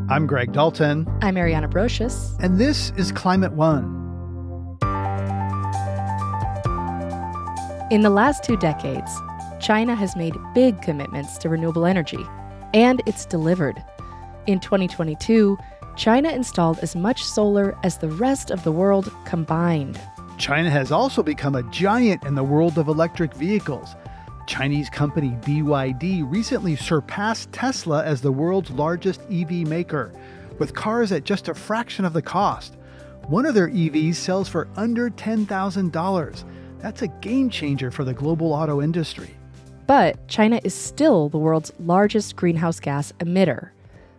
I'm Greg Dalton. I'm Ariana Brocious. And this is Climate One. In the last 2 decades, China has made big commitments to renewable energy, and it's delivered. In 2022, China installed as much solar as the rest of the world combined. China has also become a giant in the world of electric vehicles. Chinese company BYD recently surpassed Tesla as the world's largest EV maker, with cars at just a fraction of the cost. One of their EVs sells for under $10,000. That's a game changer for the global auto industry. But China is still the world's largest greenhouse gas emitter.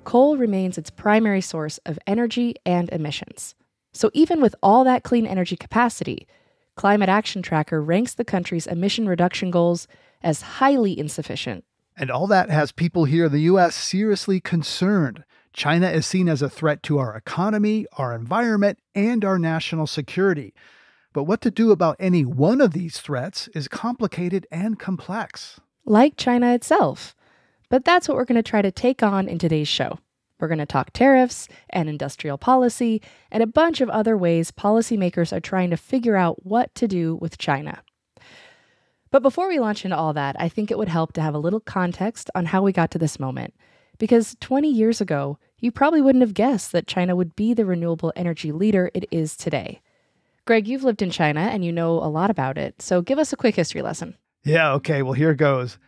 Coal remains its primary source of energy and emissions. So even with all that clean energy capacity, Climate Action Tracker ranks the country's emission reduction goals as highly insufficient. And all that has people here in the U.S. seriously concerned. China is seen as a threat to our economy, our environment, and our national security. But what to do about any one of these threats is complicated and complex. Like China itself. But that's what we're going to try to take on in today's show. We're going to talk tariffs and industrial policy and a bunch of other ways policymakers are trying to figure out what to do with China. But before we launch into all that, I think it would help to have a little context on how we got to this moment. Because 20 years ago, you probably wouldn't have guessed that China would be the renewable energy leader it is today. Greg, you've lived in China and you know a lot about it, so give us a quick history lesson. Yeah, okay, well, here goes.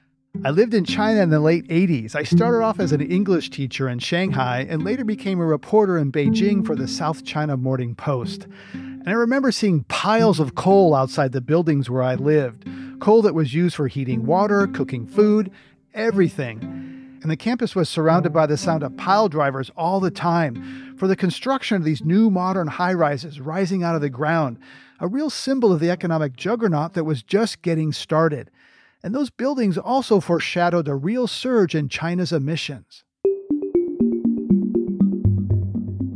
I lived in China in the late 80s. I started off as an English teacher in Shanghai and later became a reporter in Beijing for the South China Morning Post. And I remember seeing piles of coal outside the buildings where I lived. Coal that was used for heating water, cooking food, everything. And the campus was surrounded by the sound of pile drivers all the time for the construction of these new modern high-rises rising out of the ground, a real symbol of the economic juggernaut that was just getting started. And those buildings also foreshadowed a real surge in China's emissions.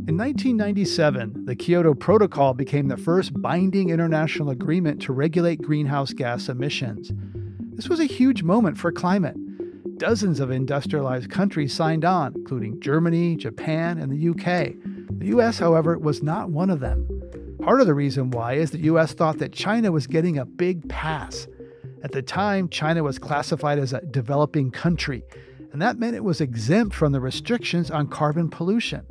In 1997, the Kyoto Protocol became the first binding international agreement to regulate greenhouse gas emissions. This was a huge moment for climate. Dozens of industrialized countries signed on, including Germany, Japan, and the UK. The US, however, was not one of them. Part of the reason why is the US thought that China was getting a big pass. At the time, China was classified as a developing country, and that meant it was exempt from the restrictions on carbon pollution.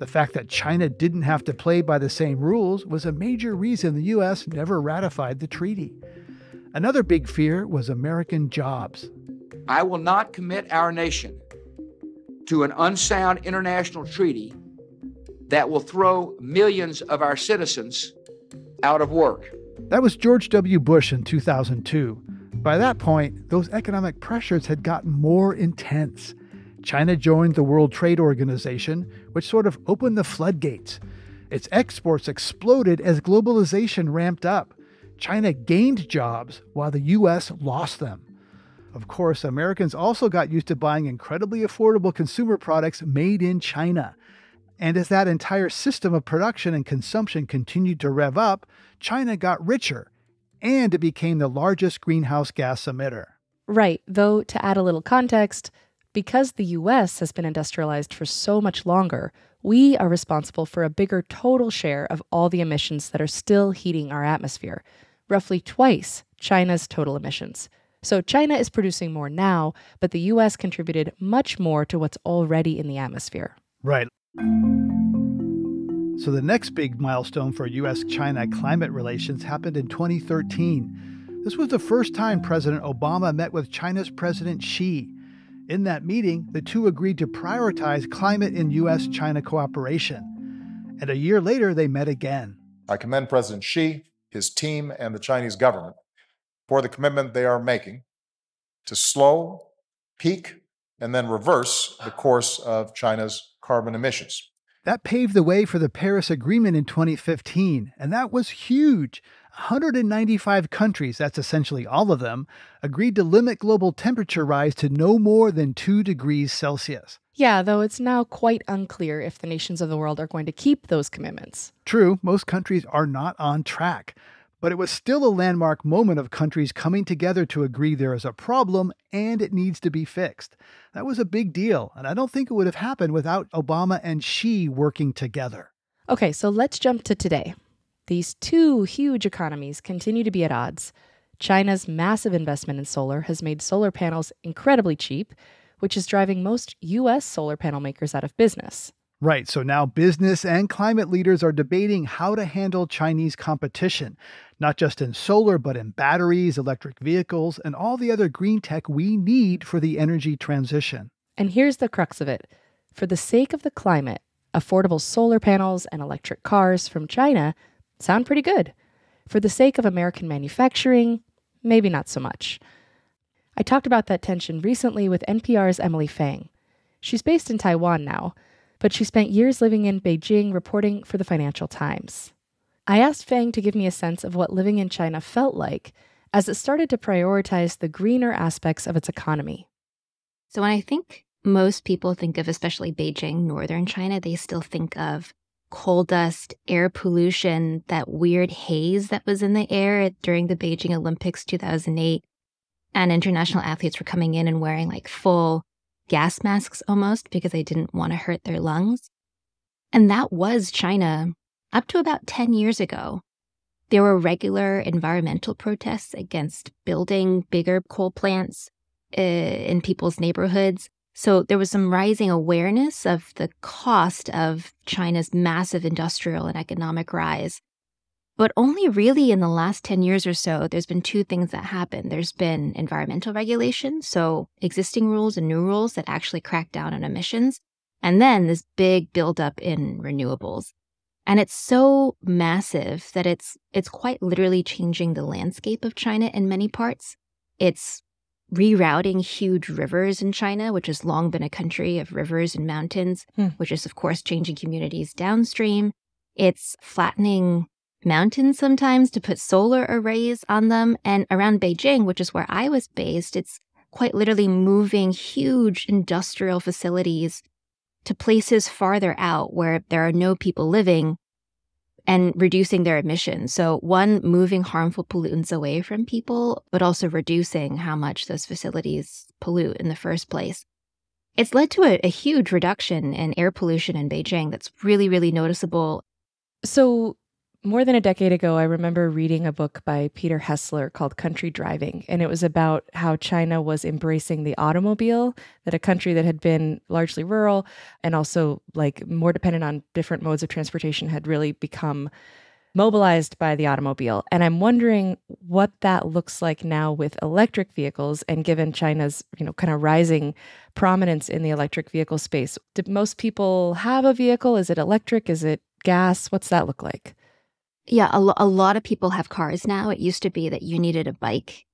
The fact that China didn't have to play by the same rules was a major reason the U.S. never ratified the treaty. Another big fear was American jobs. I will not commit our nation to an unsound international treaty that will throw millions of our citizens out of work. That was George W. Bush in 2002. By that point, those economic pressures had gotten more intense. China joined the World Trade Organization, which sort of opened the floodgates. Its exports exploded as globalization ramped up. China gained jobs while the U.S. lost them. Of course, Americans also got used to buying incredibly affordable consumer products made in China. And as that entire system of production and consumption continued to rev up, China got richer, and it became the largest greenhouse gas emitter. Right, though to add a little context, because the U.S. has been industrialized for so much longer, we are responsible for a bigger total share of all the emissions that are still heating our atmosphere, roughly twice China's total emissions. So China is producing more now, but the U.S. contributed much more to what's already in the atmosphere. Right. So the next big milestone for U.S.-China climate relations happened in 2013. This was the first time President Obama met with China's President Xi. In that meeting, the two agreed to prioritize climate in U.S.-China cooperation. And a year later, they met again. I commend President Xi, his team, and the Chinese government for the commitment they are making to slow, peak, and then reverse the course of China's carbon emissions. That paved the way for the Paris Agreement in 2015, and that was huge. 195 countries, that's essentially all of them, agreed to limit global temperature rise to no more than 2 degrees Celsius. Yeah, though it's now quite unclear if the nations of the world are going to keep those commitments. True, most countries are not on track. But it was still a landmark moment of countries coming together to agree there is a problem and it needs to be fixed. That was a big deal, and I don't think it would have happened without Obama and Xi working together. Okay, so let's jump to today. These two huge economies continue to be at odds. China's massive investment in solar has made solar panels incredibly cheap, which is driving most U.S. solar panel makers out of business. Right, so now business and climate leaders are debating how to handle Chinese competition, not just in solar, but in batteries, electric vehicles, and all the other green tech we need for the energy transition. And here's the crux of it. For the sake of the climate, affordable solar panels and electric cars from China sound pretty good. For the sake of American manufacturing, maybe not so much. I talked about that tension recently with NPR's Emily Feng. She's based in Taiwan now, but she spent years living in Beijing reporting for the Financial Times. I asked Feng to give me a sense of what living in China felt like as it started to prioritize the greener aspects of its economy. So when I think most people think of, especially Beijing, northern China, they still think of coal dust, air pollution, that weird haze that was in the air during the Beijing Olympics 2008. And international athletes were coming in and wearing like full gas masks almost because they didn't want to hurt their lungs. And that was China up to about 10 years ago. There were regular environmental protests against building bigger coal plants in people's neighborhoods. So there was some rising awareness of the cost of China's massive industrial and economic rise. But only really in the last 10 years or so, there's been two things that happened. There's been environmental regulation, so existing rules and new rules that actually crack down on emissions. And then this big buildup in renewables. And it's so massive that it's quite literally changing the landscape of China in many parts. It's rerouting huge rivers in China, which has long been a country of rivers and mountains, which is, of course, changing communities downstream. It's flattening mountains sometimes to put solar arrays on them. And around Beijing, which is where I was based, it's quite literally moving huge industrial facilities to places farther out where there are no people living and reducing their emissions. So one, moving harmful pollutants away from people, but also reducing how much those facilities pollute in the first place. It's led to a huge reduction in air pollution in Beijing that's really, really noticeable. So more than a decade ago, I remember reading a book by Peter Hessler called Country Driving, and it was about how China was embracing the automobile, that a country that had been largely rural and also like more dependent on different modes of transportation had really become mobilized by the automobile. And I'm wondering what that looks like now with electric vehicles, and given China's, kind of rising prominence in the electric vehicle space. Do most people have a vehicle? Is it electric? Is it gas? What's that look like? Yeah, a lot of people have cars now. It used to be that you needed a bike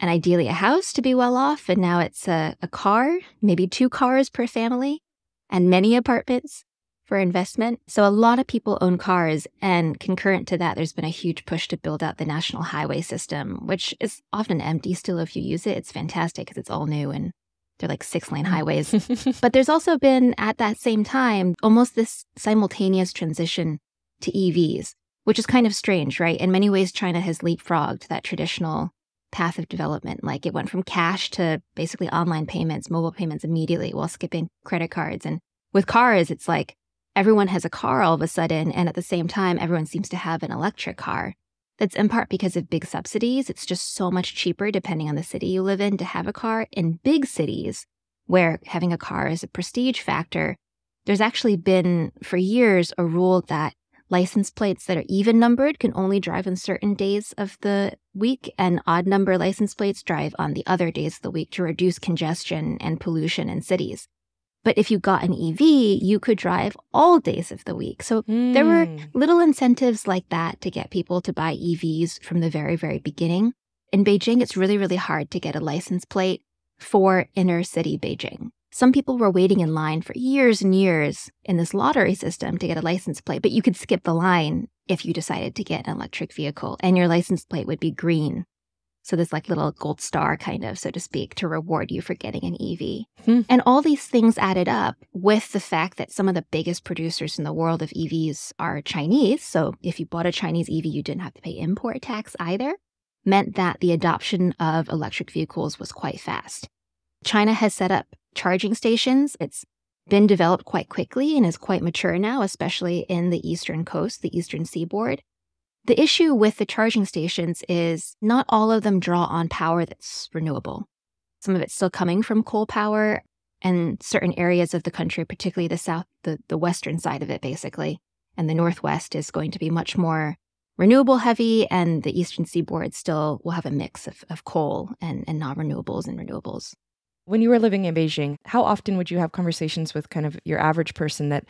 and ideally a house to be well off. And now it's a car, maybe 2 cars per family, and many apartments for investment. So a lot of people own cars. And concurrent to that, there's been a huge push to build out the national highway system, which is often empty still if you use it. It's fantastic because it's all new and they're like 6-lane highways. But there's also been, at that same time, almost this simultaneous transition to EVs, which is kind of strange, right? In many ways, China has leapfrogged that traditional path of development. Like it went from cash to basically online payments, mobile payments immediately while skipping credit cards. And with cars, it's like everyone has a car all of a sudden. And at the same time, everyone seems to have an electric car. That's in part because of big subsidies. It's just so much cheaper, depending on the city you live in, to have a car. In big cities, where having a car is a prestige factor, there's actually been, for years, a rule that license plates that are even numbered can only drive on certain days of the week, and odd number license plates drive on the other days of the week to reduce congestion and pollution in cities. But if you got an EV, you could drive all days of the week. So there were little incentives like that to get people to buy EVs from the very, very beginning. In Beijing, it's really, really hard to get a license plate for inner city Beijing. Some people were waiting in line for years and years in this lottery system to get a license plate, but you could skip the line if you decided to get an electric vehicle, and your license plate would be green. So this like little gold star kind of, so to speak, to reward you for getting an EV. Hmm. And all these things added up with the fact that some of the biggest producers in the world of EVs are Chinese. So if you bought a Chinese EV, you didn't have to pay import tax either, meant that the adoption of electric vehicles was quite fast. China has set up charging stations. It's been developed quite quickly and is quite mature now, especially in the eastern coast, the eastern seaboard. The issue with the charging stations is not all of them draw on power that's renewable. Some of it's still coming from coal power, and certain areas of the country, particularly the south, the western side of it basically, and the northwest is going to be much more renewable heavy, and the eastern seaboard still will have a mix of coal and non-renewables and renewables. When you were living in Beijing, how often would you have conversations with kind of your average person that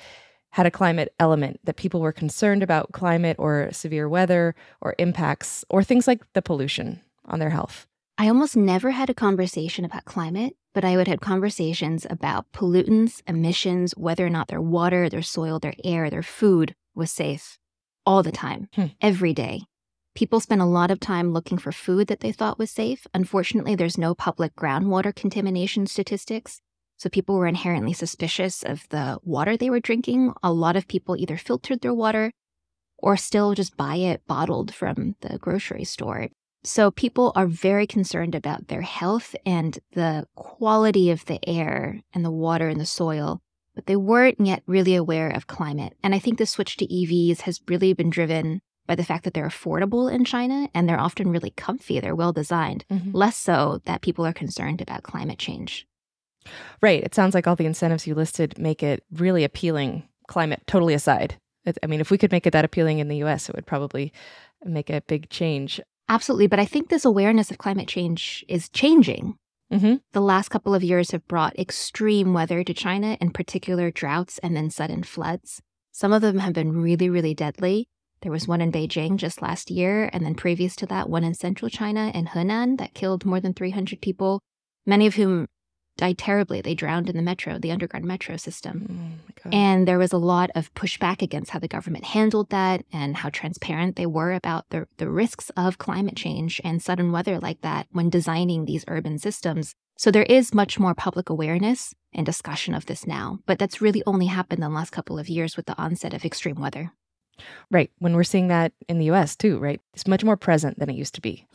had a climate element, that people were concerned about climate or severe weather or impacts or things like the pollution on their health? I almost never had a conversation about climate, but I would have conversations about pollutants, emissions, whether or not their water, their soil, their air, their food was safe all the time, every day. People spend a lot of time looking for food that they thought was safe. Unfortunately, there's no public groundwater contamination statistics. So people were inherently suspicious of the water they were drinking. A lot of people either filtered their water or still just buy it bottled from the grocery store. So people are very concerned about their health and the quality of the air and the water and the soil, but they weren't yet really aware of climate. And I think the switch to EVs has really been driven by the fact that they're affordable in China and they're often really comfy. They're well designed, less so that people are concerned about climate change. Right. It sounds like all the incentives you listed make it really appealing, climate totally aside. I mean, if we could make it that appealing in the US, it would probably make a big change. Absolutely. But I think this awareness of climate change is changing. The last couple of years have brought extreme weather to China, in particular droughts and then sudden floods. Some of them have been really, really deadly. There was one in Beijing just last year, and then previous to that, one in central China in Henan that killed more than 300 people, many of whom died terribly. They drowned in the metro, the underground metro system. And there was a lot of pushback against how the government handled that and how transparent they were about the risks of climate change and sudden weather like that when designing these urban systems. So there is much more public awareness and discussion of this now. But that's really only happened in the last couple of years with the onset of extreme weather. Right. When we're seeing that in the US too, right? It's much more present than it used to be.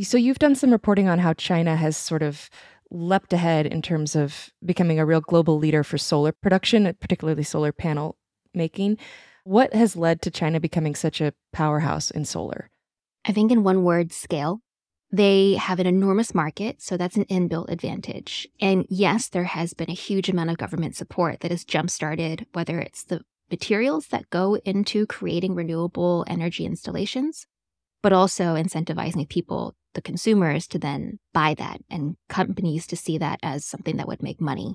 So you've done some reporting on how China has sort of leapt ahead in terms of becoming a real global leader for solar production, particularly solar panel making. What has led to China becoming such a powerhouse in solar? I think in one word, scale. They have an enormous market, so that's an inbuilt advantage. And yes, there has been a huge amount of government support that has jump-started, whether it's the materials that go into creating renewable energy installations, but also incentivizing people, the consumers, to then buy that and companies to see that as something that would make money.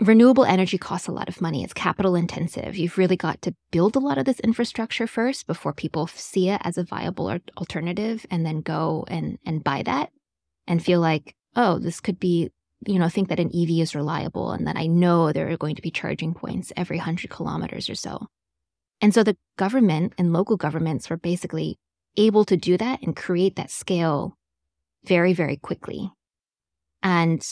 Renewable energy costs a lot of money. It's capital intensive. You've really got to build a lot of this infrastructure first before people see it as a viable alternative and then go and buy that and feel like, oh, this could be, think that an EV is reliable and that I know there are going to be charging points every 100 kilometers or so. And so the government and local governments were basically able to do that and create that scale very, very quickly. And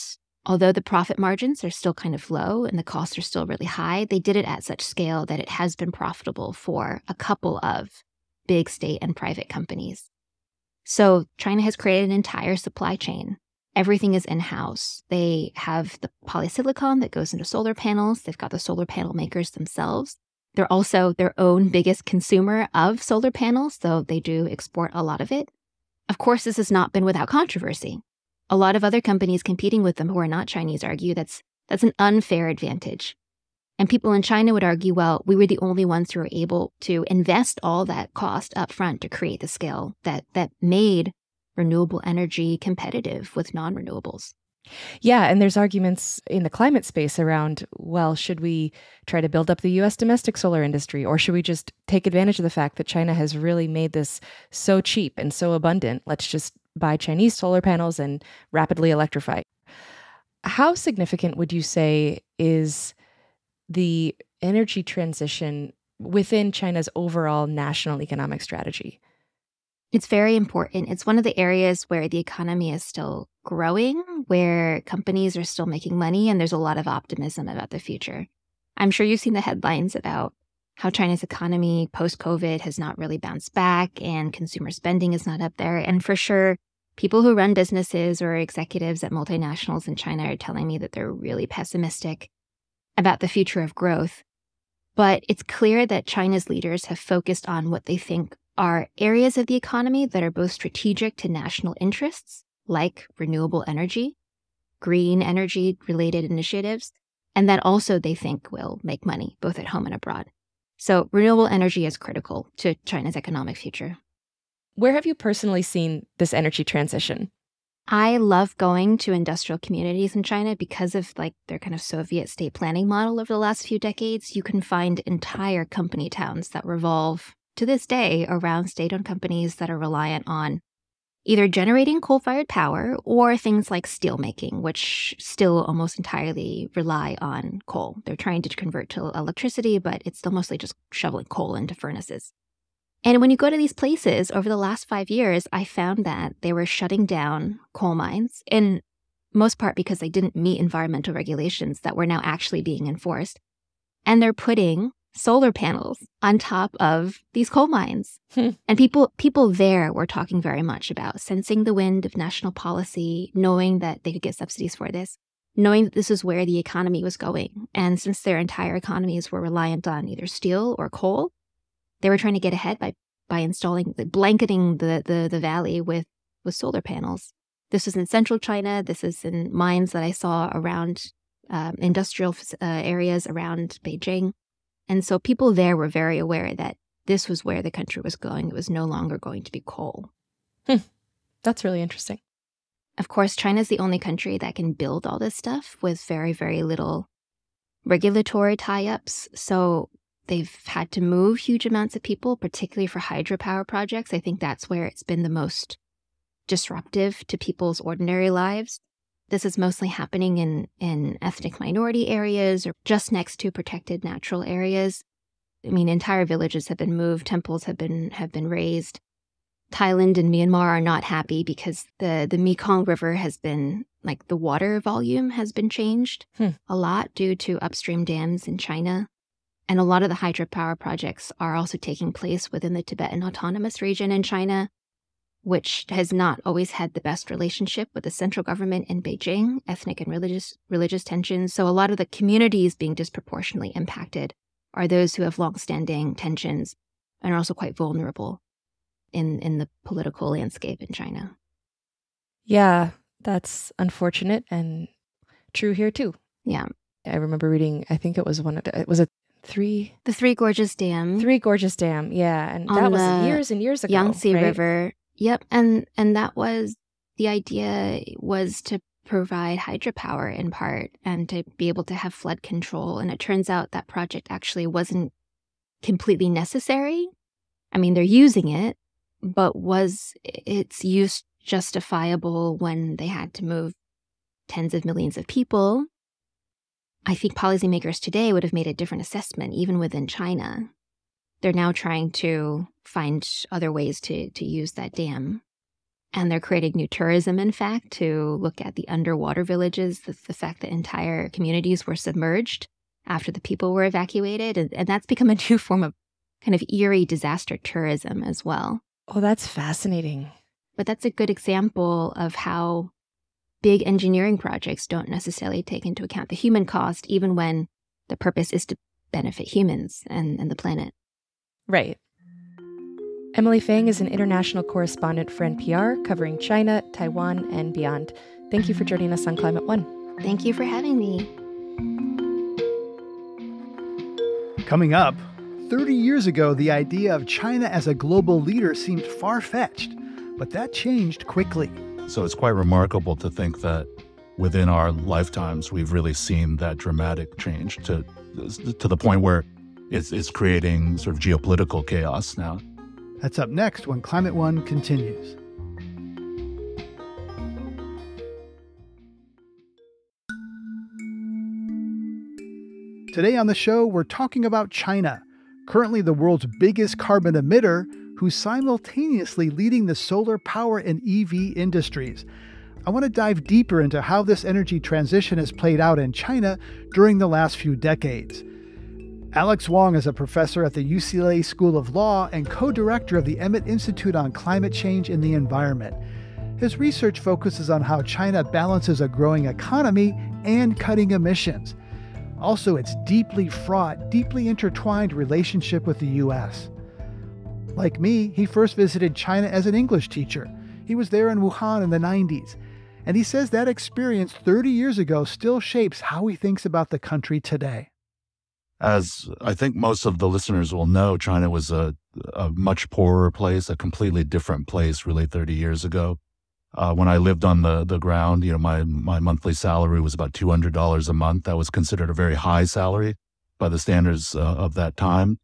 although the profit margins are still kind of low and the costs are still really high, they did it at such scale that it has been profitable for a couple of big state and private companies. So China has created an entire supply chain. Everything is in-house. They have the polysilicon that goes into solar panels. They've got the solar panel makers themselves. They're also their own biggest consumer of solar panels, though they do export a lot of it. Of course, this has not been without controversy. A lot of other companies competing with them who are not Chinese argue that's an unfair advantage. And people in China would argue, well, we were the only ones who were able to invest all that cost up front to create the scale that made renewable energy competitive with non-renewables. Yeah, and there's arguments in the climate space around, well, should we try to build up the U.S. domestic solar industry, or should we just take advantage of the fact that China has really made this so cheap and so abundant? Let's just buy Chinese solar panels and rapidly electrify. How significant would you say is the energy transition within China's overall national economic strategy? It's very important. It's one of the areas where the economy is still growing, where companies are still making money, and there's a lot of optimism about the future. I'm sure you've seen the headlines about how China's economy post-COVID has not really bounced back and consumer spending is not up there. And for sure, people who run businesses or executives at multinationals in China are telling me that they're really pessimistic about the future of growth. But it's clear that China's leaders have focused on what they think are areas of the economy that are both strategic to national interests, like renewable energy, green energy-related initiatives, and that also they think will make money, both at home and abroad. So renewable energy is critical to China's economic future. Where have you personally seen this energy transition? I love going to industrial communities in China because of their kind of Soviet state planning model over the last few decades. You can find entire company towns that revolve to this day around state-owned companies that are reliant on either generating coal-fired power or things like steelmaking, which still almost entirely rely on coal. They're trying to convert to electricity, but it's still mostly just shoveling coal into furnaces. And when you go to these places over the last 5 years, I found that they were shutting down coal mines, in most part because they didn't meet environmental regulations that were now actually being enforced. And they're putting solar panels on top of these coal mines. And people there were talking very much about sensing the wind of national policy, knowing that they could get subsidies for this, knowing that this is where the economy was going. And since their entire economies were reliant on either steel or coal, they were trying to get ahead by installing, blanketing the valley with solar panels. This is in central China. This is in mines that I saw around industrial areas around Beijing. And so people there were very aware that this was where the country was going. It was no longer going to be coal. That's really interesting. Of course, China's the only country that can build all this stuff with very, very little regulatory tie-ups. So they've had to move huge amounts of people, particularly for hydropower projects. I think that's where it's been the most disruptive to people's ordinary lives. This is mostly happening in ethnic minority areas or just next to protected natural areas. I mean, entire villages have been moved, temples have been razed. Thailand and Myanmar are not happy because the Mekong River has been, the water volume has been changed a lot due to upstream dams in China. And a lot of the hydropower projects are also taking place within the Tibetan Autonomous Region in China, which has not always had the best relationship with the central government in Beijing, ethnic and religious tensions. So a lot of the communities being disproportionately impacted are those who have longstanding tensions and are also quite vulnerable in the political landscape in China. Yeah, that's unfortunate and true here too. Yeah. I remember reading, I think it was the Three Gorges Dam. Three Gorges Dam, yeah. And that was years and years ago. Yangtze right? River. Yep, and that was, the idea was to provide hydropower in part and to be able to have flood control. And it turns out that project actually wasn't completely necessary. I mean, they're using it, but was its use justifiable when they had to move tens of millions of people? I think policymakers today would have made a different assessment, even within China. They're now trying to find other ways to use that dam. And they're creating new tourism, in fact, to look at the underwater villages, the fact that entire communities were submerged after the people were evacuated. And that's become a new form of kind of eerie disaster tourism as well. Oh, that's fascinating. But that's a good example of how big engineering projects don't necessarily take into account the human cost, even when the purpose is to benefit humans and the planet. Right. Emily Feng is an international correspondent for NPR covering China, Taiwan, and beyond. Thank you for joining us on Climate One. Thank you for having me. Coming up, 30 years ago, the idea of China as a global leader seemed far-fetched, but that changed quickly. So it's quite remarkable to think that within our lifetimes, we've really seen that dramatic change to the point where it's creating sort of geopolitical chaos now. That's up next when Climate One continues. Today on the show, we're talking about China, currently the world's biggest carbon emitter, who's simultaneously leading the solar power and EV industries. I want to dive deeper into how this energy transition has played out in China during the last few decades. Alex Wang is a professor at the UCLA School of Law and co-director of the Emmett Institute on Climate Change and the Environment. His research focuses on how China balances a growing economy and cutting emissions. Also, its deeply fraught, deeply intertwined relationship with the U.S. Like me, he first visited China as an English teacher. He was there in Wuhan in the 90s. And he says that experience 30 years ago still shapes how he thinks about the country today. As I think most of the listeners will know, China was a much poorer place, a completely different place really 30 years ago. When I lived on the ground, my monthly salary was about $200 a month. That was considered a very high salary by the standards of that time.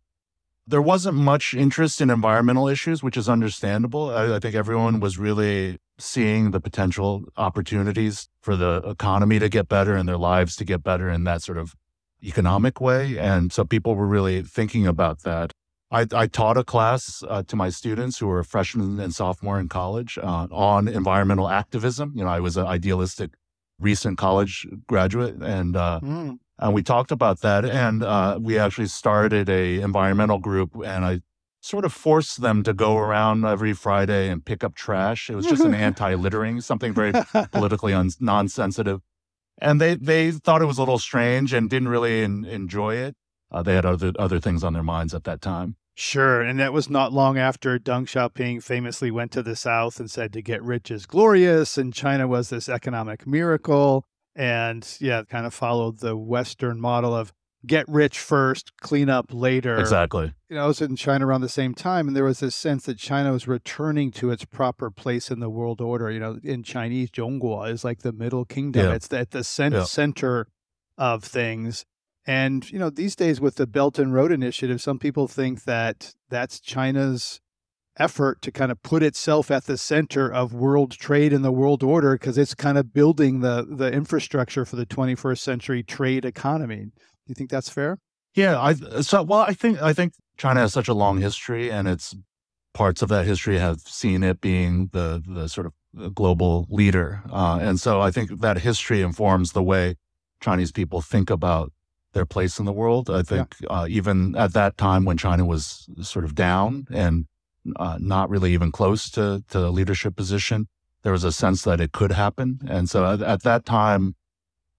There wasn't much interest in environmental issues, which is understandable. I think everyone was really seeing the potential opportunities for the economy to get better and their lives to get better in that sort of economic way. And so people were really thinking about that. I taught a class to my students who were freshmen and sophomore in college on environmental activism. I was an idealistic recent college graduate, and we talked about that. And we actually started a environmental group, and I sort of forced them to go around every Friday and pick up trash. It was just an anti-littering, something very politically non-sensitive. And they thought it was a little strange and didn't really enjoy it. They had other things on their minds at that time. Sure, and that was not long after Deng Xiaoping famously went to the South and said to get rich is glorious, and China was this economic miracle, and kind of followed the Western model of get rich first, clean up later. Exactly. I was in China around the same time, and there was this sense that China was returning to its proper place in the world order. In Chinese, 中国 is like the middle kingdom. Yeah. It's at the center of things. And, these days with the Belt and Road Initiative, some people think that that's China's effort to kind of put itself at the center of world trade and the world order, because it's kind of building the infrastructure for the 21st century trade economy. Do you think that's fair? Yeah, I think China has such a long history, and it's parts of that history have seen it being the sort of global leader. And so I think that history informs the way Chinese people think about their place in the world. I think even at that time when China was sort of down and not really even close to the leadership position, there was a sense that it could happen. And so at that time,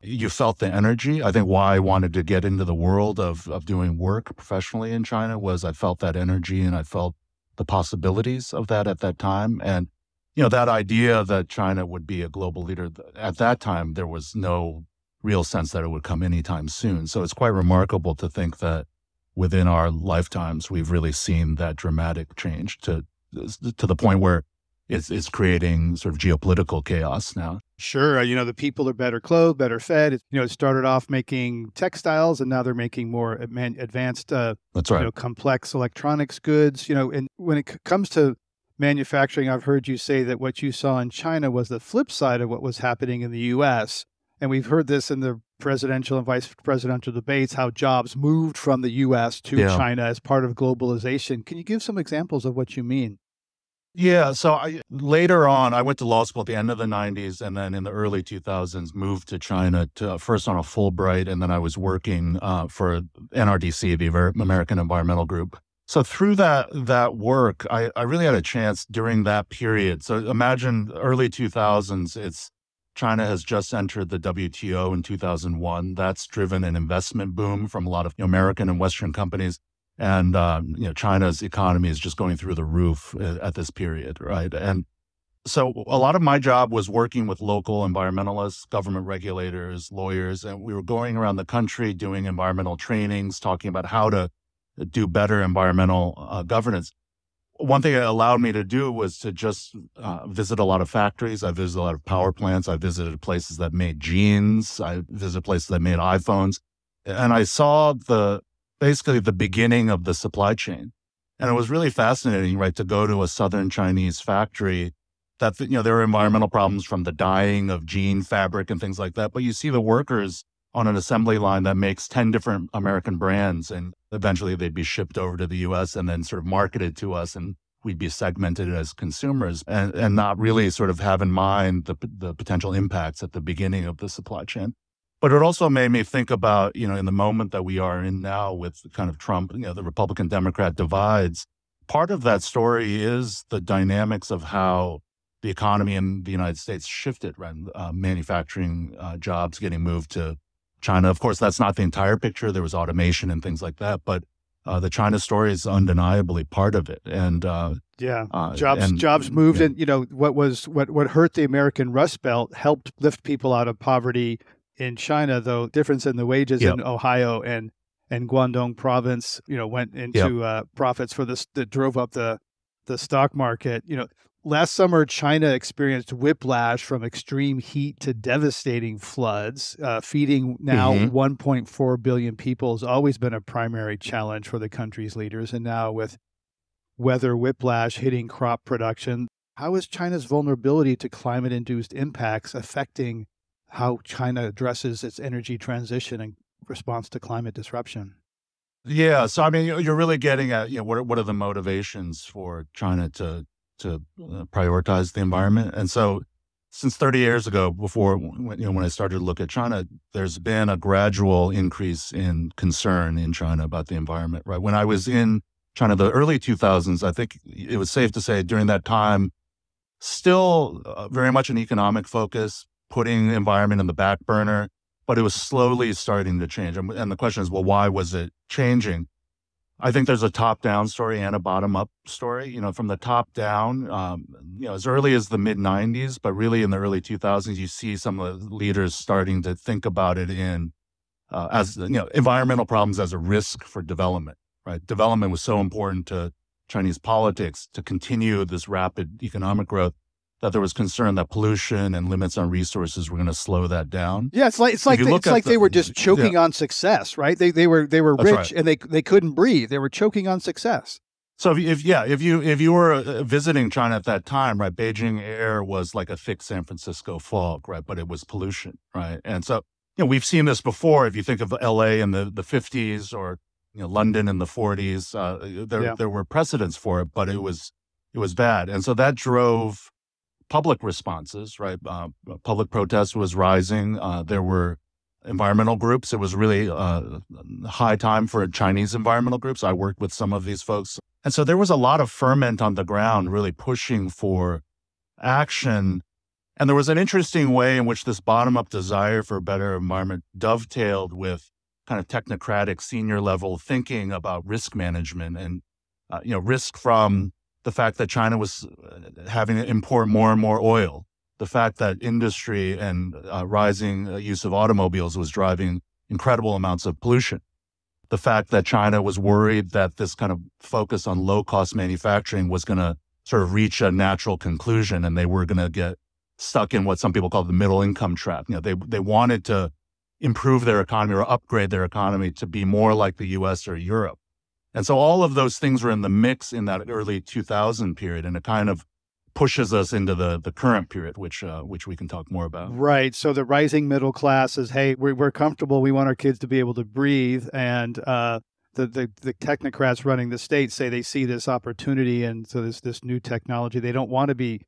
you felt the energy. I think why I wanted to get into the world of doing work professionally in China was I felt that energy and I felt the possibilities of that at that time. And, that idea that China would be a global leader, at that time, there was no real sense that it would come anytime soon. So it's quite remarkable to think that within our lifetimes, we've really seen that dramatic change to the point where it's creating sort of geopolitical chaos now. Sure. The people are better clothed, better fed. It started off making textiles, and now they're making more advanced, That's right. Complex electronics goods. And when it comes to manufacturing, I've heard you say that what you saw in China was the flip side of what was happening in the U.S., and we've heard this in the presidential and vice presidential debates, how jobs moved from the U.S. to China as part of globalization. Can you give some examples of what you mean? Yeah. So later on, I went to law school at the end of the 90s, and then in the early 2000s, moved to China first on a Fulbright, and then I was working for NRDC, the American Environmental Group. So through that work, I really had a chance during that period. So imagine early 2000s, China has just entered the WTO in 2001. That's driven an investment boom from a lot of American and Western companies. And, China's economy is just going through the roof at this period, right? And so a lot of my job was working with local environmentalists, government regulators, lawyers, and we were going around the country doing environmental trainings, talking about how to do better environmental governance. One thing it allowed me to do was to just visit a lot of factories. I visited a lot of power plants. I visited places that made jeans. I visited places that made iPhones. And I saw basically the beginning of the supply chain. And it was really fascinating, right, to go to a southern Chinese factory that, there were environmental problems from the dyeing of jean fabric and things like that. But you see the workers on an assembly line that makes 10 different American brands, and eventually they'd be shipped over to the U.S. and then sort of marketed to us. And we'd be segmented as consumers and not really sort of have in mind the potential impacts at the beginning of the supply chain. But it also made me think about, in the moment that we are in now with kind of Trump, the Republican-Democrat divides, part of that story is the dynamics of how the economy in the United States shifted, right? Manufacturing jobs getting moved to China. Of course, that's not the entire picture. There was automation and things like that, but the China story is undeniably part of it. And jobs moved, and what hurt the American Rust Belt helped lift people out of poverty in China. Though difference in the wages in Ohio and Guangdong province, went into profits for this that drove up the stock market. Last summer, China experienced whiplash from extreme heat to devastating floods. Feeding now 1.4 billion people has always been a primary challenge for the country's leaders. And now with weather whiplash hitting crop production, how is China's vulnerability to climate-induced impacts affecting how China addresses its energy transition in response to climate disruption? Yeah, so I mean, you're really getting at what are the motivations for China to prioritize the environment. And so since 30 years ago, before when I started to look at China, there's been a gradual increase in concern in China about the environment, right? When I was in China, the early 2000s, I think it was safe to say during that time, still very much an economic focus, putting the environment in the back burner, but it was slowly starting to change. And the question is, well, why was it changing? I think there's a top-down story and a bottom-up story. From the top down, as early as the mid-90s, but really in the early 2000s, you see some of the leaders starting to think about it as environmental problems as a risk for development. Right, development was so important to Chinese politics to continue this rapid economic growth that there was concern that pollution and limits on resources were going to slow that down. Yeah, it's like they were just choking on success, right? They were rich, right, and they couldn't breathe. They were choking on success. So if you were visiting China at that time, right, Beijing air was like a thick San Francisco fog, right, but it was pollution, right? And so we've seen this before. If you think of LA in the 50s or London in the 40s, there were precedents for it, but it was bad, and so that drove public responses, right? Public protest was rising. There were environmental groups. It was really high time for Chinese environmental groups. I worked with some of these folks. And so there was a lot of ferment on the ground really pushing for action. And there was an interesting way in which this bottom-up desire for a better environment dovetailed with kind of technocratic senior level thinking about risk management and, risk from the fact that China was having to import more and more oil, the fact that industry and rising use of automobiles was driving incredible amounts of pollution, the fact that China was worried that this kind of focus on low-cost manufacturing was going to sort of reach a natural conclusion and they were going to get stuck in what some people call the middle income trap. They wanted to improve their economy or upgrade their economy to be more like the US or Europe. And so all of those things were in the mix in that early 2000 period, and it kind of pushes us into the current period, which we can talk more about. Right. So the rising middle class is, hey, we're comfortable. We want our kids to be able to breathe, and the technocrats running the state say they see this opportunity, and so this new technology. They don't want to be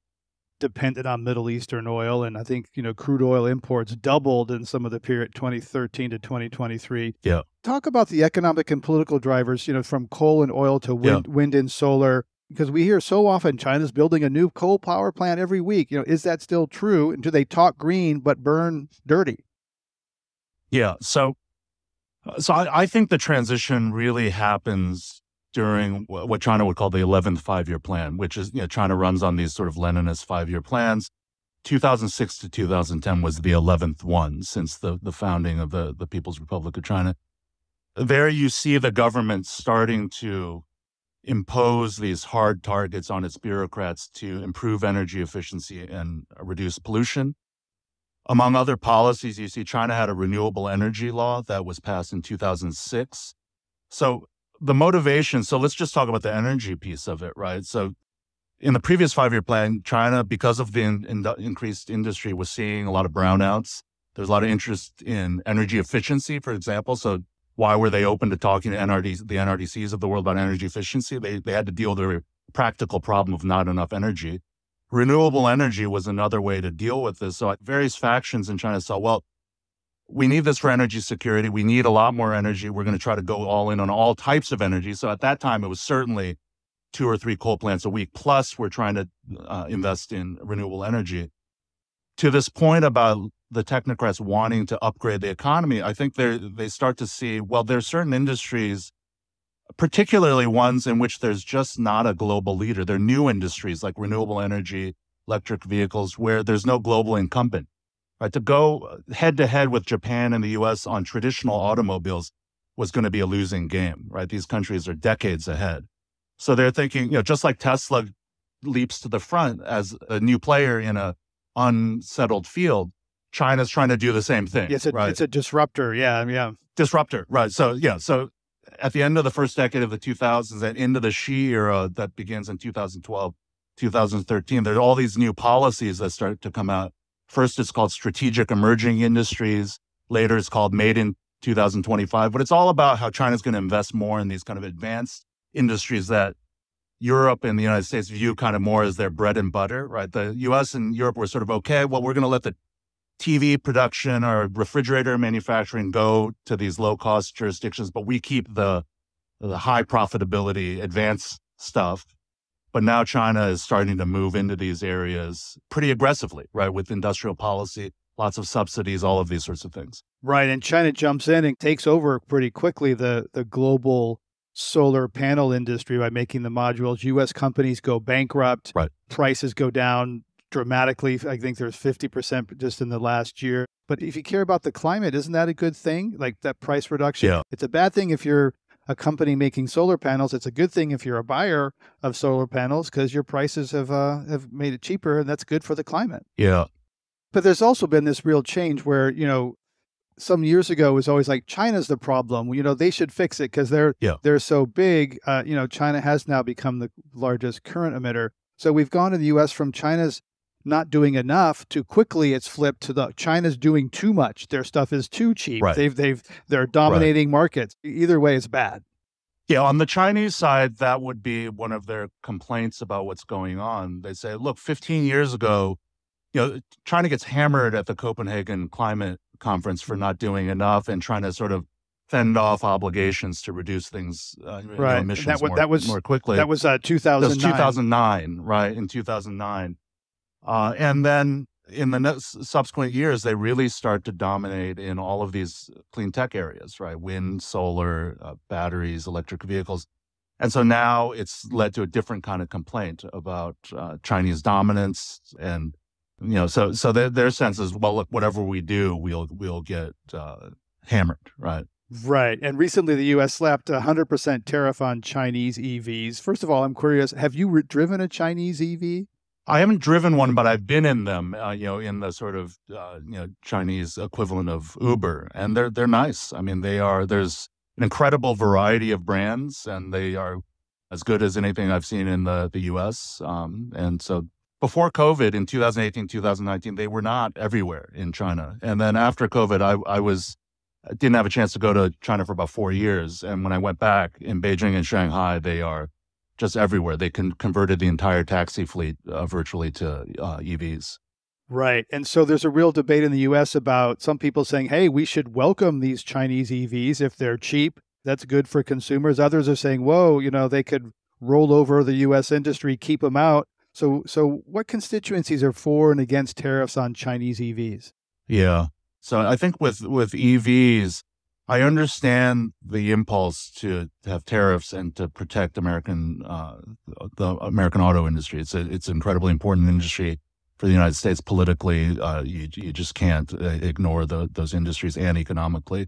dependent on Middle Eastern oil, and I think crude oil imports doubled in some of the period 2013 to 2023. Yeah. Talk about the economic and political drivers, from coal and oil to wind and solar, because we hear so often China's building a new coal power plant every week. Is that still true? And do they talk green but burn dirty? Yeah. So I think the transition really happens during what China would call the 11th five-year plan, which is, China runs on these sort of Leninist five-year plans. 2006 to 2010 was the 11th one since the founding of the People's Republic of China. There you see the government starting to impose these hard targets on its bureaucrats to improve energy efficiency and reduce pollution. Among other policies, you see China had a renewable energy law that was passed in 2006. So the motivation, so let's just talk about the energy piece of it, right? So in the previous five-year plan, China, because of the increased industry, was seeing a lot of brownouts. There's a lot of interest in energy efficiency, for example. So why were they open to talking to the NRDCs of the world about energy efficiency? They had to deal with practical problem of not enough energy. Renewable energy was another way to deal with this. So various factions in China saw, well, we need this for energy security. We need a lot more energy. We're going to try to go all in on all types of energy. So at that time, it was certainly 2 or 3 coal plants a week. Plus, we're trying to invest in renewable energy. To this point about the technocrats wanting to upgrade the economy, I think they start to see, well, there's certain industries, particularly ones in which there's just not a global leader. They're new industries like renewable energy, electric vehicles, where there's no global incumbent. Right? To go head to head with Japan and the US on traditional automobiles was going to be a losing game, right? These countries are decades ahead. So they're thinking, just like Tesla leaps to the front as a new player in a unsettled field, China's trying to do the same thing. It's right? It's a disruptor. Yeah. Disruptor, right. So at the end of the first decade of the 2000s and into the Xi era that begins in 2012, 2013, there are all these new policies that start to come out. First, it's called Strategic Emerging Industries. Later, it's called Made in 2025. But it's all about how China's going to invest more in these kind of advanced industries that Europe and the United States view kind of more as their bread and butter, right? The US and Europe were sort of, okay, well, we're going to let the TV production or refrigerator manufacturing go to these low-cost jurisdictions, but we keep the high profitability advanced stuff. But now China is starting to move into these areas pretty aggressively, right? With industrial policy, lots of subsidies, all of these sorts of things. Right. And China jumps in and takes over pretty quickly the global solar panel industry by making the modules. U.S. companies go bankrupt. Right. Prices go down dramatically. I think there's 50% just in the last year. But if you care about the climate, isn't that a good thing? Like that price reduction? Yeah. It's a bad thing if you're a company making solar panels. It's a good thing if you're a buyer of solar panels because your prices have made it cheaper, and that's good for the climate. Yeah. But there's also been this real change where, some years ago it was always like China's the problem. They should fix it because they're so big. China has now become the largest current emitter. So we've gone to the U.S. from China's not doing enough to quickly it's flipped to the China's doing too much. Their stuff is too cheap. Right. They're dominating markets. Either way, it's bad. Yeah, on the Chinese side, that would be one of their complaints about what's going on. They say, look, 15 years ago, China gets hammered at the Copenhagen Climate Conference for not doing enough and trying to sort of fend off obligations to reduce things, right. emissions more quickly. That was 2009. That was 2009, right, in 2009. And then in the subsequent years, they really start to dominate in all of these clean tech areas, right? Wind, solar, batteries, electric vehicles. And so now it's led to a different kind of complaint about Chinese dominance. And, so their sense is, well, look, whatever we do, we'll get hammered, right? Right. And recently the U.S. slapped a 100% tariff on Chinese EVs. First of all, I'm curious, have you driven a Chinese EV? I haven't driven one, but I've been in them, in the sort of, Chinese equivalent of Uber, and they're nice. I mean, there's an incredible variety of brands, and they are as good as anything I've seen in the U.S. And so before COVID in 2018, 2019, they were not everywhere in China. And then after COVID, I didn't have a chance to go to China for about 4 years. And when I went back in Beijing and Shanghai, they are just everywhere. They converted the entire taxi fleet virtually to EVs. Right. And so there's a real debate in the U.S. about some people saying, hey, we should welcome these Chinese EVs if they're cheap. That's good for consumers. Others are saying, whoa, they could roll over the U.S. industry, keep them out. So what constituencies are for and against tariffs on Chinese EVs? Yeah. So I think with EVs, I understand the impulse to have tariffs and to protect the American auto industry. It's an incredibly important industry for the United States politically. You just can't ignore those industries and economically.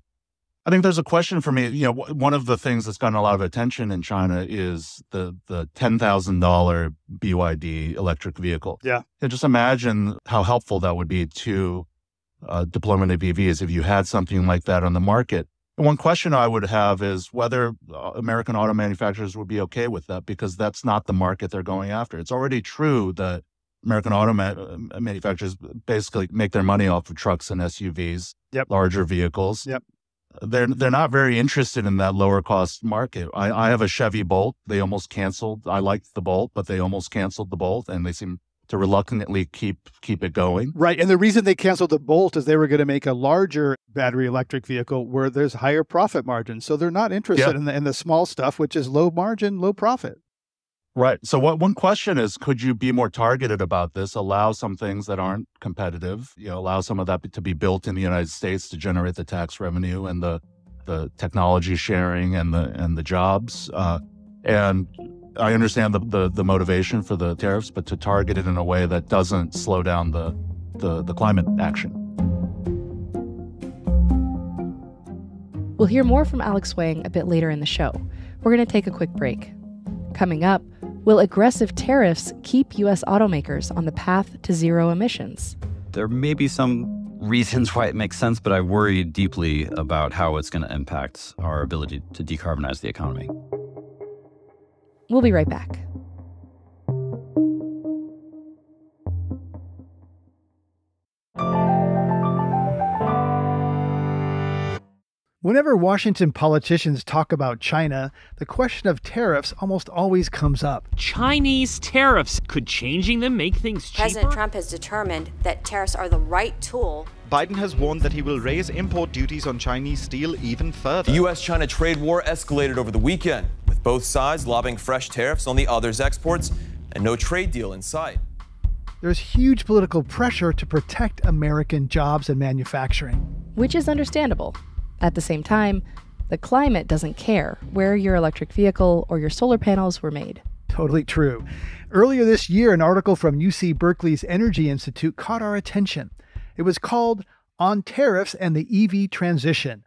I think there's a question for me. One of the things that's gotten a lot of attention in China is the $10,000 BYD electric vehicle. Yeah. And just imagine how helpful that would be to deployment of EVs if you had something like that on the market. And one question I would have is whether American auto manufacturers would be okay with that, because that's not the market they're going after. It's already true that American auto manufacturers basically make their money off of trucks and SUVs, yep. larger vehicles. Yep. they're not very interested in that lower cost market. I have a Chevy Bolt. They almost canceled. I liked the Bolt, but they almost canceled the Bolt, and they seem to reluctantly keep it going. Right. And the reason they canceled the Bolt is they were going to make a larger battery electric vehicle where there's higher profit margins. So they're not interested in the small stuff, which is low margin, low profit. Right. So one question is, could you be more targeted about this? Allow some things that aren't competitive, allow some of that to be built in the United States to generate the tax revenue and the technology sharing and the jobs. And I understand the motivation for the tariffs, but to target it in a way that doesn't slow down the climate action. We'll hear more from Alex Wang a bit later in the show. We're going to take a quick break. Coming up, will aggressive tariffs keep U.S. automakers on the path to zero emissions? There may be some reasons why it makes sense, but I worry deeply about how it's going to impact our ability to decarbonize the economy. We'll be right back. Whenever Washington politicians talk about China, the question of tariffs almost always comes up. Chinese tariffs. Could changing them make things cheaper? President Trump has determined that tariffs are the right tool. Biden has warned that he will raise import duties on Chinese steel even further. The U.S.-China trade war escalated over the weekend, with both sides lobbying fresh tariffs on the other's exports and no trade deal in sight. There's huge political pressure to protect American jobs and manufacturing. Which is understandable. At the same time, the climate doesn't care where your electric vehicle or your solar panels were made. Totally true. Earlier this year, an article from UC Berkeley's Energy Institute caught our attention. It was called On Tariffs and the EV Transition,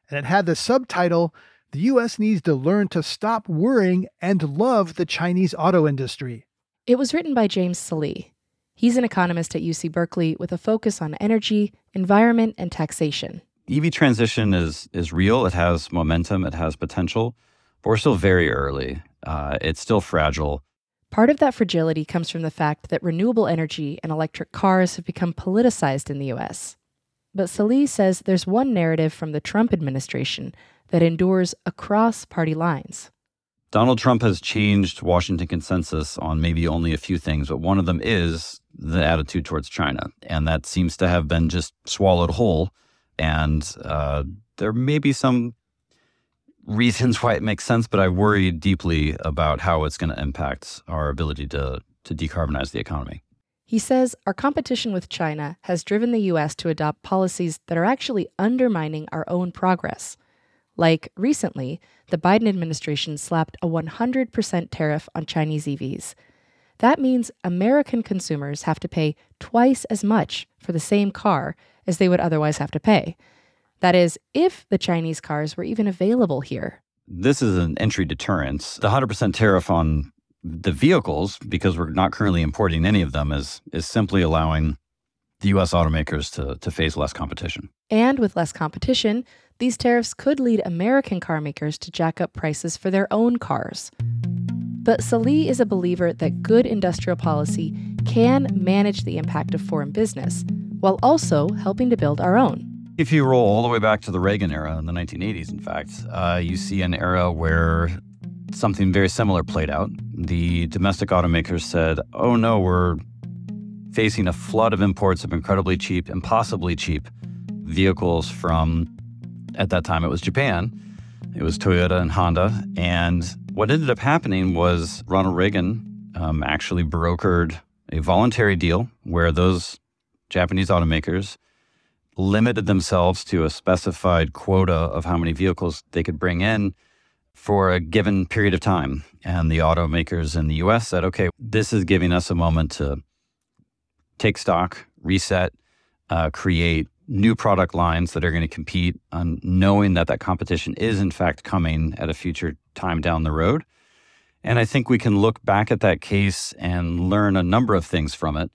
and it had the subtitle, "The U.S. Needs to Learn to Stop Worrying and Love the Chinese Auto Industry." It was written by James Sallee. He's an economist at UC Berkeley with a focus on energy, environment, and taxation. EV transition is real. It has momentum. It has potential. But we're still very early. It's still fragile. Part of that fragility comes from the fact that renewable energy and electric cars have become politicized in the U.S. But Sallee says there's one narrative from the Trump administration that endures across party lines. Donald Trump has changed Washington consensus on maybe only a few things, but one of them is the attitude towards China. And that seems to have been just swallowed whole. And there may be some reasons why it makes sense, but I worry deeply about how it's going to impact our ability to decarbonize the economy. He says our competition with China has driven the U.S. to adopt policies that are actually undermining our own progress. Like recently, the Biden administration slapped a 100% tariff on Chinese EVs. That means American consumers have to pay twice as much for the same car as they would otherwise have to pay. That is, if the Chinese cars were even available here. This is an entry deterrent. The 100% tariff on the vehicles, because we're not currently importing any of them, is simply allowing the U.S. automakers to face less competition. And with less competition, these tariffs could lead American car makers to jack up prices for their own cars. But Sallee is a believer that good industrial policy can manage the impact of foreign business, while also helping to build our own. If you roll all the way back to the Reagan era in the 1980s, in fact, you see an era where something very similar played out. The domestic automakers said, oh no, we're facing a flood of imports of incredibly cheap, impossibly cheap vehicles from, at that time it was Japan, it was Toyota and Honda. And what ended up happening was Ronald Reagan actually brokered a voluntary deal where those Japanese automakers limited themselves to a specified quota of how many vehicles they could bring in for a given period of time. And the automakers in the U.S. said, okay, this is giving us a moment to take stock, reset, create new product lines that are going to compete on knowing that competition is in fact coming at a future time down the road. And I think we can look back at that case and learn a number of things from it.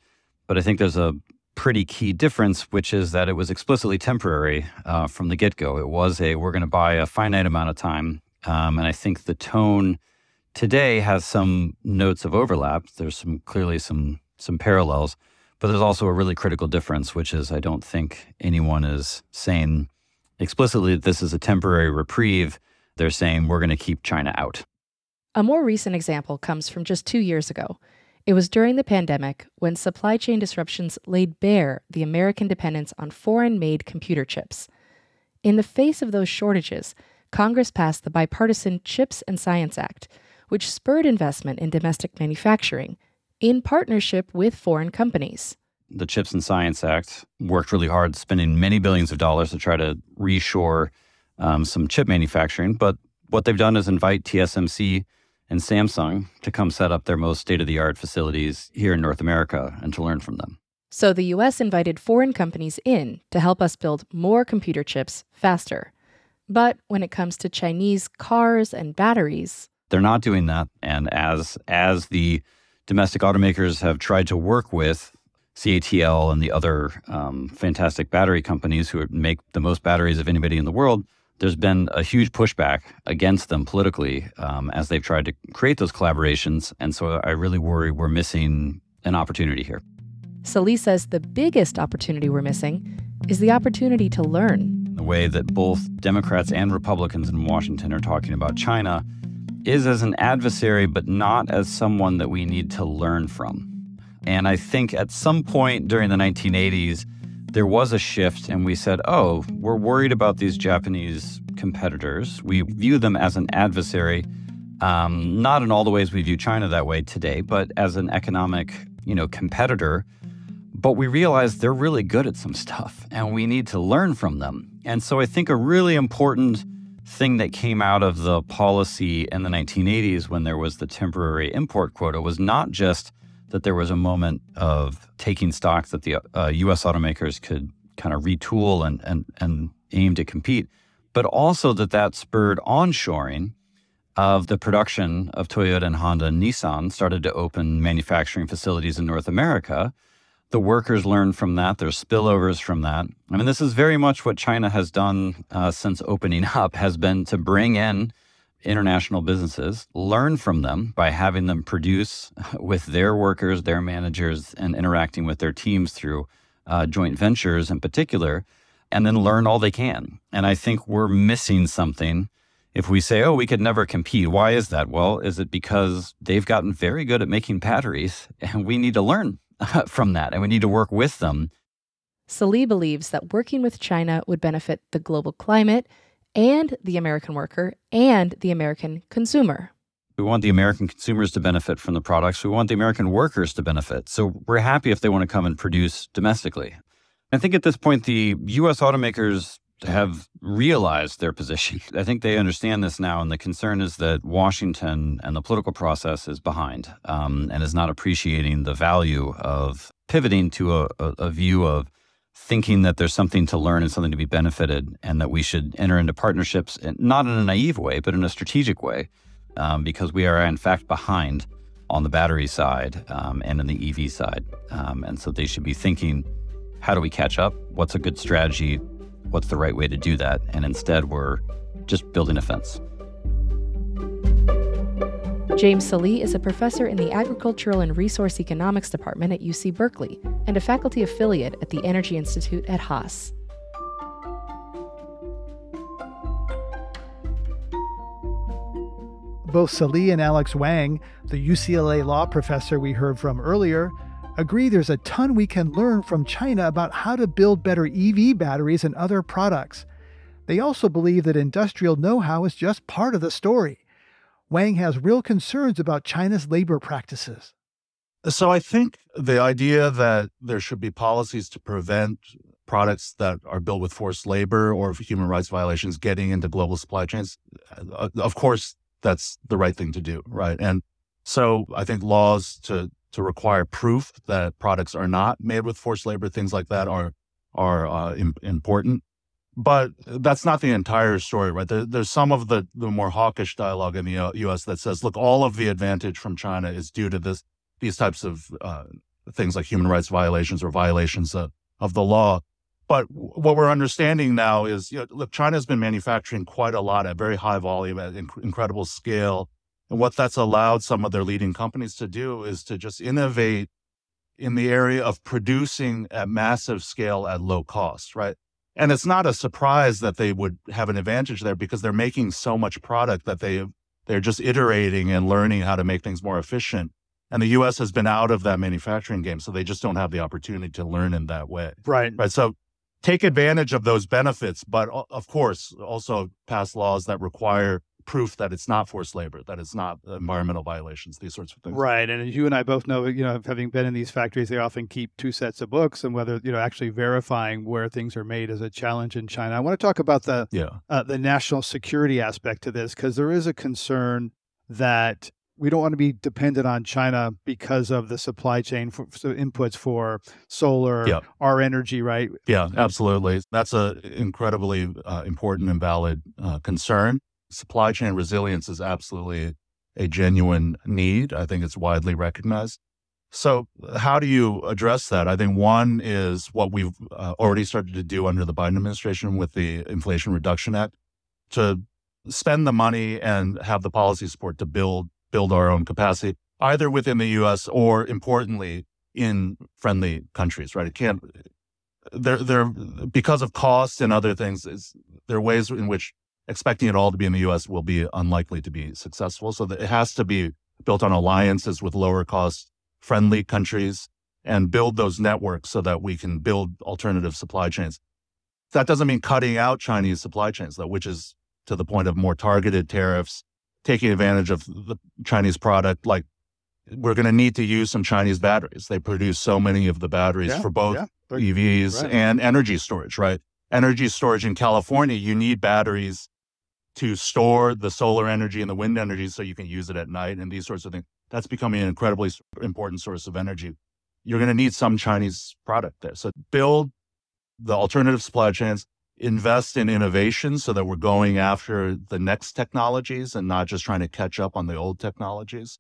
But I think there's a pretty key difference, which is that it was explicitly temporary from the get-go. It was we're going to buy a finite amount of time. And I think the tone today has some notes of overlap. There's clearly some parallels, but there's also a really critical difference, which is I don't think anyone is saying explicitly that this is a temporary reprieve. They're saying we're going to keep China out. A more recent example comes from just 2 years ago. It was during the pandemic when supply chain disruptions laid bare the American dependence on foreign-made computer chips. In the face of those shortages, Congress passed the bipartisan CHIPS and Science Act, which spurred investment in domestic manufacturing in partnership with foreign companies. The CHIPS and Science Act worked really hard, spending many billions of dollars to try to reshore some chip manufacturing. But what they've done is invite TSMC and Samsung to come set up their most state-of-the-art facilities here in North America and to learn from them. So the U.S. invited foreign companies in to help us build more computer chips faster. But when it comes to Chinese cars and batteries, they're not doing that. And as the domestic automakers have tried to work with CATL and the other fantastic battery companies who make the most batteries of anybody in the world, there's been a huge pushback against them politically as they've tried to create those collaborations. And so I really worry we're missing an opportunity here. Sallee says the biggest opportunity we're missing is the opportunity to learn. The way that both Democrats and Republicans in Washington are talking about China is as an adversary, but not as someone that we need to learn from. And I think at some point during the 1980s, there was a shift and we said, oh, we're worried about these Japanese competitors. We view them as an adversary, not in all the ways we view China that way today, but as an economic, competitor. But we realized they're really good at some stuff and we need to learn from them. And so I think a really important thing that came out of the policy in the 1980s when there was the temporary import quota was not just that there was a moment of taking stock that the U.S. automakers could kind of retool and aim to compete, but also that spurred onshoring of the production of Toyota and Honda and Nissan, started to open manufacturing facilities in North America. The workers learned from that. There's spillovers from that. I mean, this is very much what China has done since opening up, has been to bring in international businesses, learn from them by having them produce with their workers, their managers, and interacting with their teams through joint ventures in particular, and then learn all they can. And I think we're missing something if we say, oh, we could never compete. Why is that? Well, is it because they've gotten very good at making batteries and we need to learn from that and we need to work with them? Sallee believes that working with China would benefit the global climate and the American worker and the American consumer. We want the American consumers to benefit from the products. We want the American workers to benefit. So we're happy if they want to come and produce domestically. I think at this point, the U.S. automakers have realized their position. I think they understand this now, and the concern is that Washington and the political process is behind and is not appreciating the value of pivoting to a view of thinking that there's something to learn and something to be benefited, and that we should enter into partnerships, not in a naive way, but in a strategic way, because we are, in fact, behind on the battery side and in the EV side. And so they should be thinking, how do we catch up? What's a good strategy? What's the right way to do that? And instead, we're just building a fence. James Sallee is a professor in the Agricultural and Resource Economics Department at UC Berkeley and a faculty affiliate at the Energy Institute at Haas. Both Sallee and Alex Wang, the UCLA law professor we heard from earlier, agree there's a ton we can learn from China about how to build better EV batteries and other products. They also believe that industrial know-how is just part of the story. Wang has real concerns about China's labor practices. So I think the idea that there should be policies to prevent products that are built with forced labor or human rights violations getting into global supply chains, of course, that's the right thing to do, right? And so I think laws to require proof that products are not made with forced labor, things like that are important. But that's not the entire story, right? There's some of the more hawkish dialogue in the U.S. that says, look, all of the advantage from China is due to these types of things like human rights violations or violations of the law. But what we're understanding now is, look, China's been manufacturing quite a lot at very high volume, at incredible scale. And what that's allowed some of their leading companies to do is to just innovate in the area of producing at massive scale at low cost, right? And it's not a surprise that they would have an advantage there because they're making so much product that they're just iterating and learning how to make things more efficient. And the U.S. has been out of that manufacturing game, so they just don't have the opportunity to learn in that way. Right. So take advantage of those benefits, but of course, also pass laws that require proof that it's not forced labor, that it's not environmental violations, these sorts of things. Right. And as you and I both know, having been in these factories, they often keep two sets of books, and whether, actually verifying where things are made is a challenge in China. I want to talk about the national security aspect to this, because there is a concern that we don't want to be dependent on China because of the supply chain for inputs for solar, our energy, right? Yeah, absolutely. That's an incredibly important and valid concern. Supply chain resilience is absolutely a genuine need. I think it's widely recognized. So how do you address that? I think one is what we've already started to do under the Biden administration with the Inflation Reduction Act, to spend the money and have the policy support to build our own capacity, either within the U.S. or, importantly, in friendly countries, right? It can't, because of costs and other things, there are ways in which expecting it all to be in the U.S. will be unlikely to be successful. So that it has to be built on alliances with lower cost friendly countries and build those networks so that we can build alternative supply chains. That doesn't mean cutting out Chinese supply chains, though, which is to the point of more targeted tariffs, taking advantage of the Chinese product. Like, we're going to need to use some Chinese batteries. They produce so many of the batteries for both EVs and energy storage, right? Energy storage in California, you need batteries to store the solar energy and the wind energy so you can use it at night and these sorts of things. That's becoming an incredibly important source of energy. You're going to need some Chinese product there. So build the alternative supply chains, invest in innovation so that we're going after the next technologies and not just trying to catch up on the old technologies,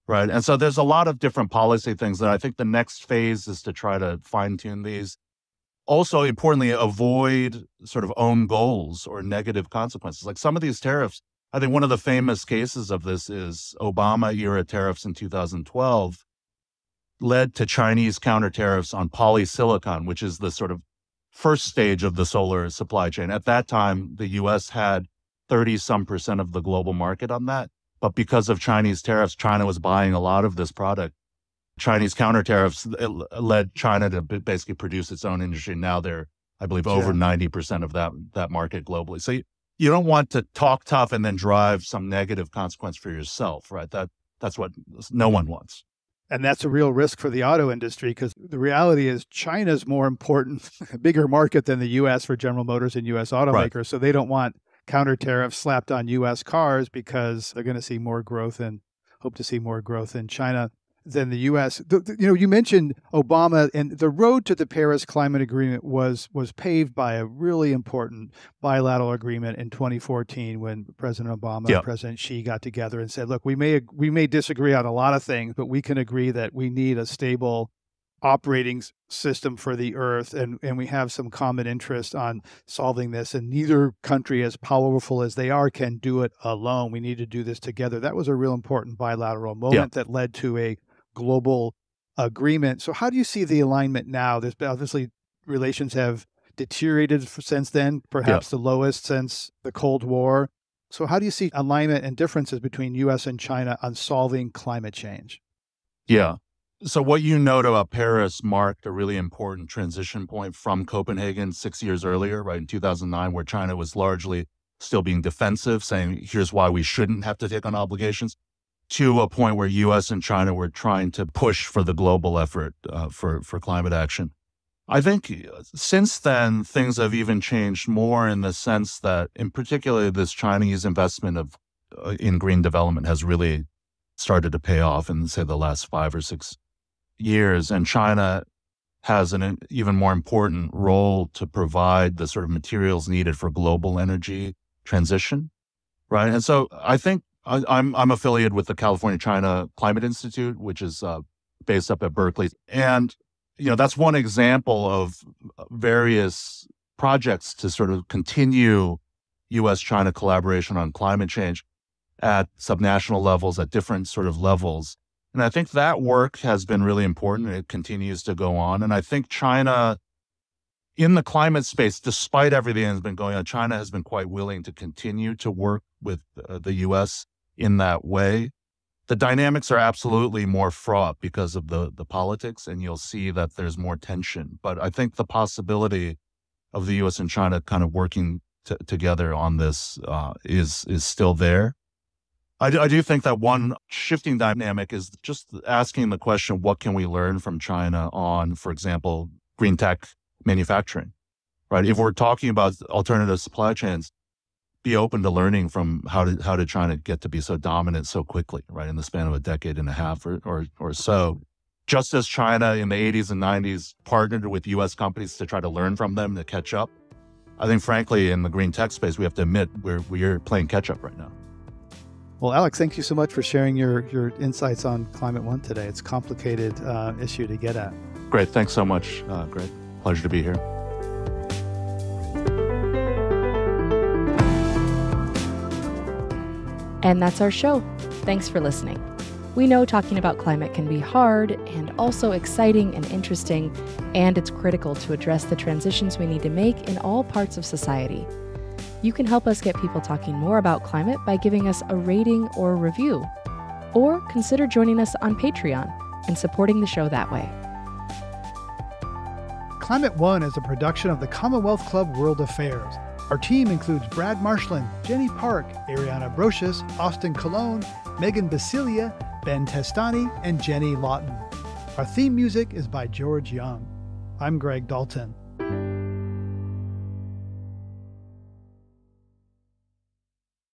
right? And so there's a lot of different policy things that I think the next phase is to try to fine-tune these. Also, importantly, avoid sort of own goals or negative consequences. Like some of these tariffs, I think one of the famous cases of this is Obama-era tariffs in 2012 led to Chinese counter tariffs on polysilicon, which is the sort of first stage of the solar supply chain. At that time, the U.S. had 30-some% of the global market on that. But because of Chinese tariffs, China was buying a lot of this product. Chinese counter tariffs led China to basically produce its own industry. Now they're, I believe, over 90% of that market globally. So you don't want to talk tough and then drive some negative consequence for yourself, right? That's what no one wants. And that's a real risk for the auto industry, because the reality is China's more important, a bigger market than the U.S. for General Motors and U.S. automakers. Right. So they don't want counter tariffs slapped on U.S. cars because they're going to see more growth and hope to see more growth in China than the U.S. You mentioned Obama, and the road to the Paris Climate Agreement was paved by a really important bilateral agreement in 2014 when President Obama and President Xi got together and said, look, we may disagree on a lot of things, but we can agree that we need a stable operating system for the Earth, and we have some common interest on solving this, and neither country, as powerful as they are, can do it alone. We need to do this together. That was a real important bilateral moment that led to a global agreement. So how do you see the alignment now? There's obviously relations have deteriorated since then, perhaps the lowest since the Cold War. So how do you see alignment and differences between U.S. and China on solving climate change? Yeah. So what you note about Paris marked a really important transition point from Copenhagen 6 years earlier, right, in 2009, where China was largely still being defensive, saying, here's why we shouldn't have to take on obligations, to a point where U.S. and China were trying to push for the global effort for climate action. I think since then, things have even changed more in the sense that, in particular, this Chinese investment in green development has really started to pay off in, say, the last 5 or 6 years. And China has an even more important role to provide the sort of materials needed for global energy transition, right? And so I think I'm affiliated with the California-China Climate Institute, which is based up at Berkeley. And, that's one example of various projects to sort of continue U.S.-China collaboration on climate change at subnational levels, at different sort of levels. And I think that work has been really important, and it continues to go on. And I think China in the climate space, despite everything that's been going on, China has been quite willing to continue to work with the U.S. in that way. The dynamics are absolutely more fraught because of the politics, and you'll see that there's more tension. But I think the possibility of the U.S. and China kind of working together on this is still there. I do think that one shifting dynamic is just asking the question, what can we learn from China on, for example, green tech manufacturing, right? If we're talking about alternative supply chains, be open to learning from how did China get to be so dominant so quickly, right, in the span of a decade and a half or so. Just as China in the 80s and 90s partnered with U.S. companies to try to learn from them to catch up, I think, frankly, in the green tech space, we have to admit we're playing catch up right now. Well, Alex, thank you so much for sharing your insights on Climate One today. It's a complicated issue to get at. Great. Thanks so much, Greg. Pleasure to be here. And that's our show. Thanks for listening. We know talking about climate can be hard and also exciting and interesting, and it's critical to address the transitions we need to make in all parts of society. You can help us get people talking more about climate by giving us a rating or a review, or consider joining us on Patreon and supporting the show that way. Climate One is a production of the Commonwealth Club World Affairs. Our team includes Brad Marshland, Jenny Park, Ariana Brocious, Austin Colon, Megan Basilia, Ben Testani, and Jenny Lawton. Our theme music is by George Young. I'm Greg Dalton.